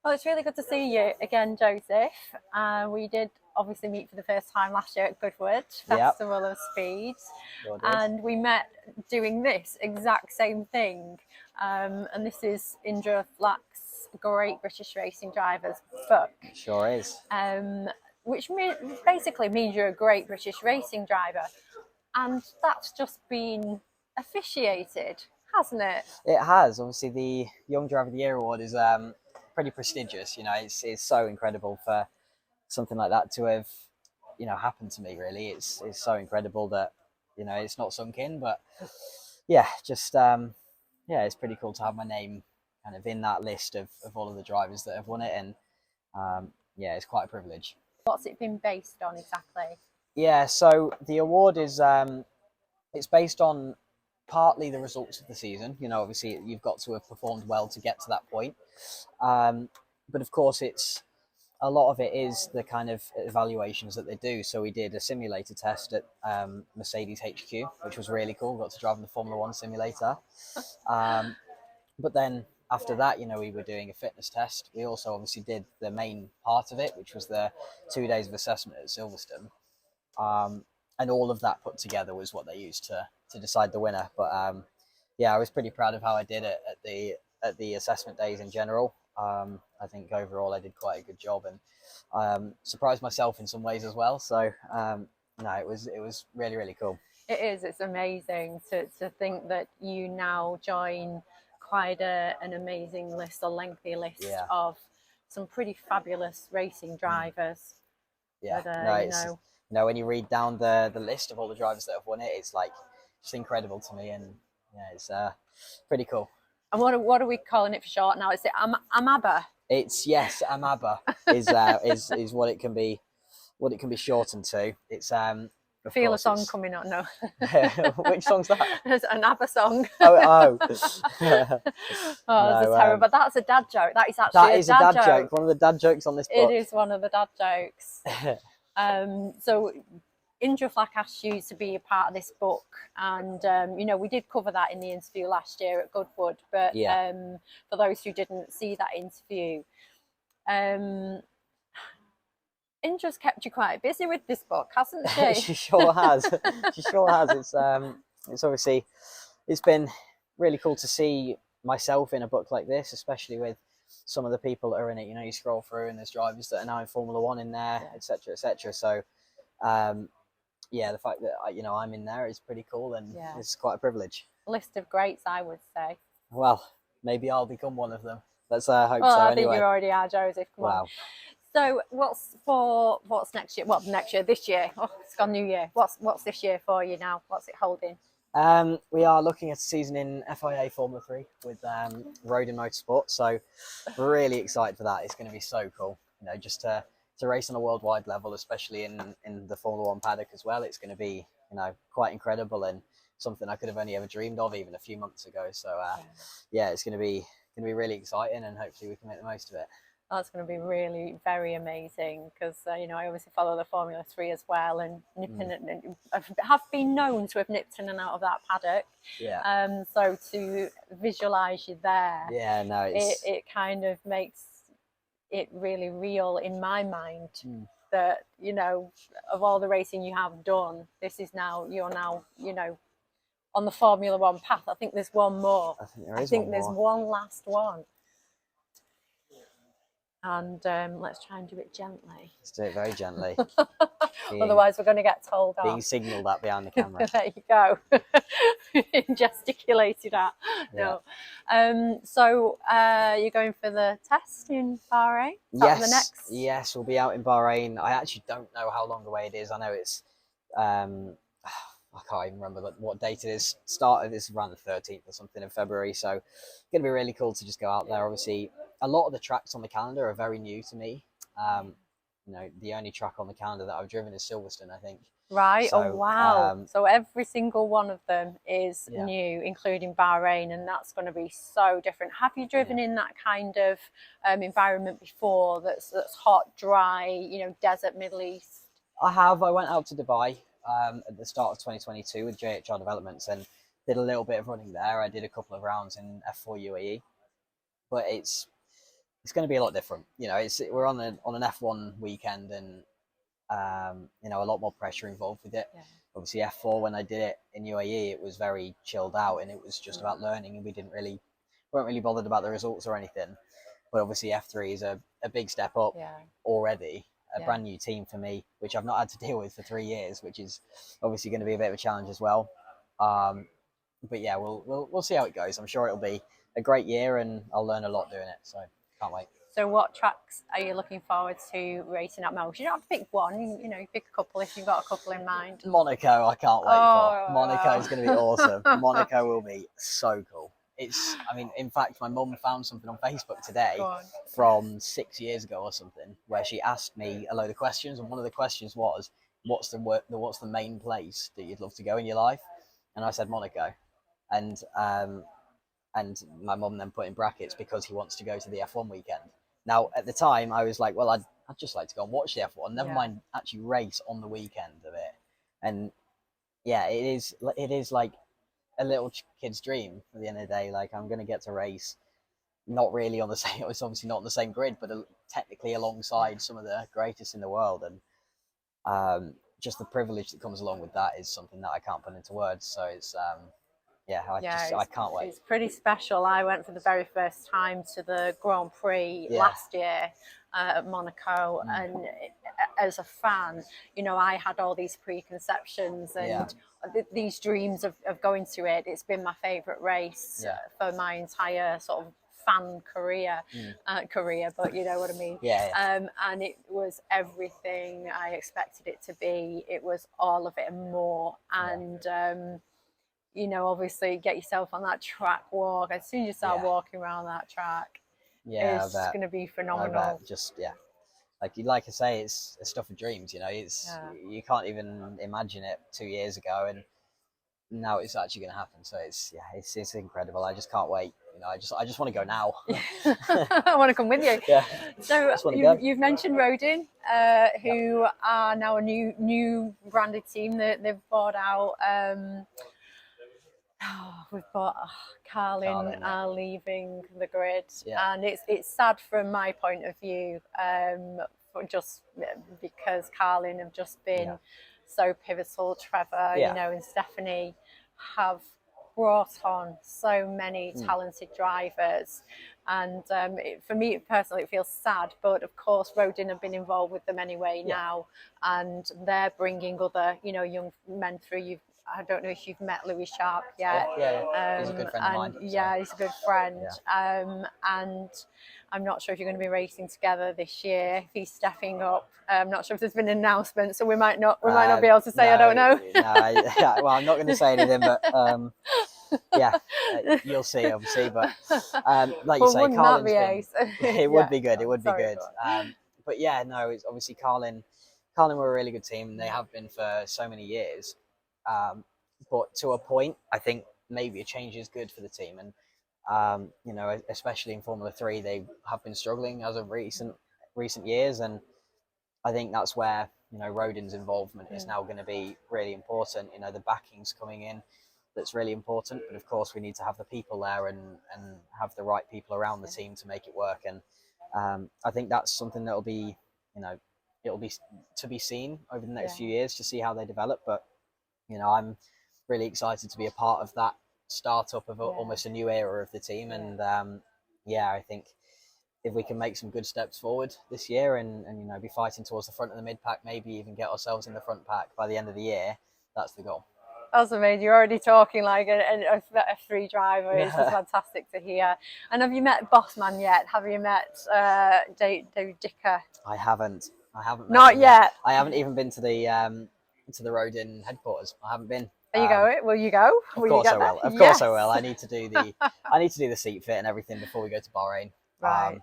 Well, it's really good to see you again, Joseph. We did obviously meet for the first time last year at Goodwood Yep, Festival of Speed, sure did. and we met doing this exact same thing. And this is Indra Flack's Great British Racing Drivers book, Sure is. which basically means you're a great British racing driver. And that's just been officiated, hasn't it? It has. Obviously, the Young Driver of the Year award is pretty prestigious. You know, it's so incredible for something like that to have, happened to me. Really, it's so incredible that it's not sunk in. But yeah, just yeah, it's pretty cool to have my name kind of in that list of all of the drivers that have won it, and yeah, it's quite a privilege. What's it been based on exactly? Yeah, so the award is it's based on partly the results of the season. You know, obviously you've got to have performed well to get to that point. But of course, it's a lot of it is the kind of evaluations that they do. So we did a simulator test at Mercedes HQ, which was really cool. Got to drive in the Formula One simulator. But then after that, we were doing a fitness test. We also obviously did the main part of it, which was the 2 days of assessment at Silverstone. And all of that put together was what they used to decide the winner. But yeah, I was pretty proud of how I did it at the assessment days in general. I think overall I did quite a good job and surprised myself in some ways as well. So no, it was really, really cool. It is. It's amazing to think that you now join quite an amazing list, a lengthy list Yeah. of some pretty fabulous racing drivers. Yeah, But, no, it's when you read down the list of all the drivers that have won it, it's like just incredible to me, and yeah, it's pretty cool. And what are we calling it for short now? Is it Amaba? It's yes, Amaba is what it can be shortened to. It's of Feel a course song it's coming on. No. which song's that? There's an ABBA song. Oh. Oh, No, that's terrible. But that's a dad joke. That is actually that is a dad joke. One of the dad jokes on this book. It is one of the dad jokes. So Indra Flack asked you to be a part of this book, and we did cover that in the interview last year at Goodwood. But Yeah. For those who didn't see that interview, Indra's kept you quite busy with this book, hasn't she? She sure has. She sure has. It's obviously it's been really cool to see myself in a book like this, especially with some of the people that are in it. You scroll through and there's drivers that are now in Formula One in there, etc., etc. So, yeah, the fact that I'm in there is pretty cool, and it's quite a privilege. List of greats, I would say. Well, maybe I'll become one of them. Let's hope well, so. I anyway. think you already are, Joseph. Come on. So what's next year? Well, next year, this year. Oh, it's gone New Year. What's this year for you now? What's it holding? We are looking at a season in FIA Formula 3 with Road and Motorsport. So really excited for that. It's going to be so cool. Just to race on a worldwide level, especially in the Formula 1 paddock as well. It's going to be quite incredible and something I could have only ever dreamed of even a few months ago. So yeah, it's going to be really exciting, and hopefully we can make the most of it. That's going to be really very amazing because I obviously follow the Formula 3 as well, and have been known to have nipped in and out of that paddock. Yeah. So to visualise you there, yeah, no, it kind of makes it really real in my mind that of all the racing you have done, you're now on the Formula 1 path. I think there's one more. I think there's one last one. And let's try and do it gently. Let's do it very gently. Otherwise, we're going to get told off. Being signalled at behind the camera. There you go. Gesticulated at. Yeah. No. So you're going for the test in Bahrain? Yes. Yes, we'll be out in Bahrain. I actually don't know how long away it is. I know it's I can't even remember what date it is. Started this around the 13th or something in February. So it's going to be really cool to just go out there. Obviously, a lot of the tracks on the calendar are very new to me. The only track on the calendar that I've driven is Silverstone, I think. Right. So, oh, wow. So every single one of them is new, including Bahrain, and that's going to be so different. Have you driven in that kind of environment before? That's hot, dry, desert, Middle East. I have. I went out to Dubai at the start of 2022 with JHR Developments and did a little bit of running there. I did a couple of rounds in F4 UAE, but it's it's going to be a lot different. You know, we're on an F1 weekend, and you know, a lot more pressure involved with it. Yeah. Obviously, F4 when I did it in UAE, it was very chilled out, and it was just about learning, and weren't really bothered about the results or anything. But obviously, F3 is a big step up already. A brand new team for me, which I've not had to deal with for 3 years, which is obviously going to be a bit of a challenge as well. But yeah, we'll see how it goes. I'm sure it'll be a great year, and I'll learn a lot doing it. So can't wait. So what tracks are you looking forward to racing at most? You don't have to pick one. You know, you pick a couple if you've got a couple in mind. Monaco, I can't wait for. Monaco is going to be awesome. Monaco will be so cool. I mean, in fact, my mum found something on Facebook today from 6 years ago or something, where she asked me a load of questions, and one of the questions was, what's the main place that you'd love to go in your life? And I said Monaco, and my mum then put in brackets because he wants to go to the F1 weekend. Now, at the time, I was like, well, I'd just like to go and watch the F1, never mind actually race on the weekend of it. And yeah, it is like a little kid's dream at the end of the day. Like, I'm going to get to race, not really on the same, it's obviously not on the same grid, but technically alongside some of the greatest in the world. And just the privilege that comes along with that is something that I can't put into words. So it's, I can't wait. It's pretty special. I went for the very first time to the Grand Prix last year at Monaco, and as a fan, you know, I had all these preconceptions and these dreams of going to it. It's been my favourite race for my entire sort of fan career, but you know what I mean. And it was everything I expected it to be. It was all of it and more. And you know, obviously get yourself on that track walk. As soon as you start walking around that track, it's going to be phenomenal. Like I say, it's stuff of dreams. You know, you can't even imagine it 2 years ago, and now it's actually going to happen. So it's incredible. I just can't wait. You know, I just want to go now. I want to come with you. So you've mentioned Rodin, who are now a new branded team that they've bought out. We've got Carlin are leaving the grid, and it's sad from my point of view, just because Carlin have just been so pivotal. Trevor, you know, and Stephanie have brought on so many talented drivers, and for me personally, it feels sad. But of course, Rodin have been involved with them anyway now, and they're bringing other, you know, young men through. I don't know if you've met Louis Sharp yet. He's a good friend of mine. Yeah, he's a good friend. And I'm not sure if you're going to be racing together this year. If he's stepping up, I'm not sure if there's been an announcement, so we might not be able to say. I don't know. Well, I'm not going to say anything, but you'll see, obviously. But like you say, Carlin's it would be good. It would be good. But yeah, no, it's obviously Carlin were a really good team, and they have been for so many years. But to a point, I think maybe a change is good for the team, and you know, especially in Formula 3, they have been struggling as of recent years, and I think that's where, you know, Rodin's involvement is now going to be really important. You know, the backing's coming in, that's really important, but of course we need to have the people there and have the right people around the team to make it work. And I think that's something that'll be, you know, it'll be to be seen over the next few years to see how they develop. But you know, I'm really excited to be a part of that startup of almost a new era of the team. And I think if we can make some good steps forward this year and you know, be fighting towards the front of the mid pack, maybe even get ourselves in the front pack by the end of the year, that's the goal. That's amazing. You're already talking like a F3 driver. It's just fantastic to hear. And have you met Bossman yet? Have you met David Dicker? I haven't. Not yet. I haven't even been to the Rodin headquarters. I haven't been. Are you going? Will you go? Of course I will. Of course I will. I need to do the seat fit and everything before we go to Bahrain. Right.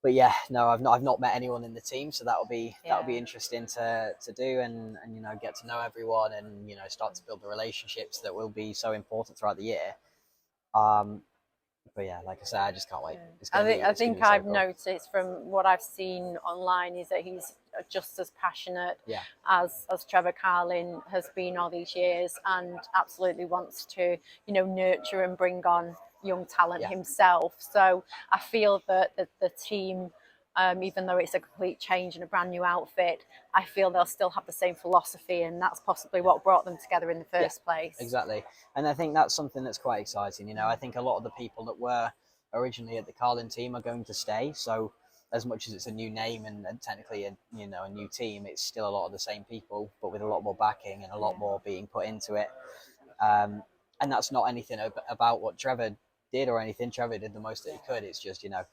But yeah, no, I've not met anyone in the team, so that'll be interesting to do and you know, get to know everyone and, you know, start to build the relationships that will be so important throughout the year. but yeah, like I said, I just can't wait. I think I've noticed from what I've seen online is that he's just as passionate as Trevor Carlin has been all these years, and absolutely wants to, you know, nurture and bring on young talent himself. So I feel that the team, even though it's a complete change and a brand new outfit, I feel they'll still have the same philosophy, and that's possibly what brought them together in the first place. Exactly. And I think that's something that's quite exciting. You know, I think a lot of the people that were originally at the Carlin team are going to stay. So as much as it's a new name and technically a new team, it's still a lot of the same people, but with a lot more backing and a lot more being put into it. And that's not anything about what Trevor did or anything. Trevor did the most that he could. It's just, you know,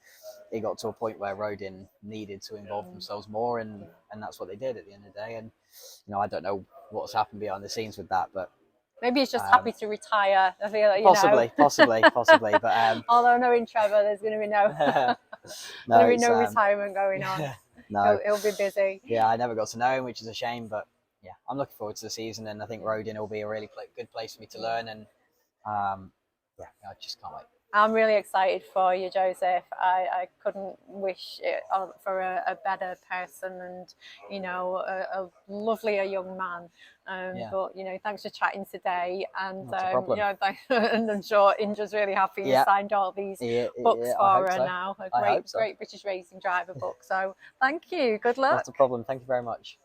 it got to a point where Rodin needed to involve themselves more, and that's what they did at the end of the day. And, you know, I don't know what's happened behind the scenes with that, but maybe he's just happy to retire. I feel like, possibly. But although knowing Trevor, there's going to be no retirement going on. No, he'll be busy. Yeah, I never got to know him, which is a shame. But yeah, I'm looking forward to the season, and I think Rodin will be a really good place for me to learn. And yeah, I just can't wait. I'm really excited for you, Joseph. I couldn't wish it for a better person, and, you know, a lovelier young man. But, you know, thanks for chatting today, and and I'm sure Indra's really happy you signed all these books for her now. A great British racing driver book. So thank you. Good luck. Not a problem. Thank you very much.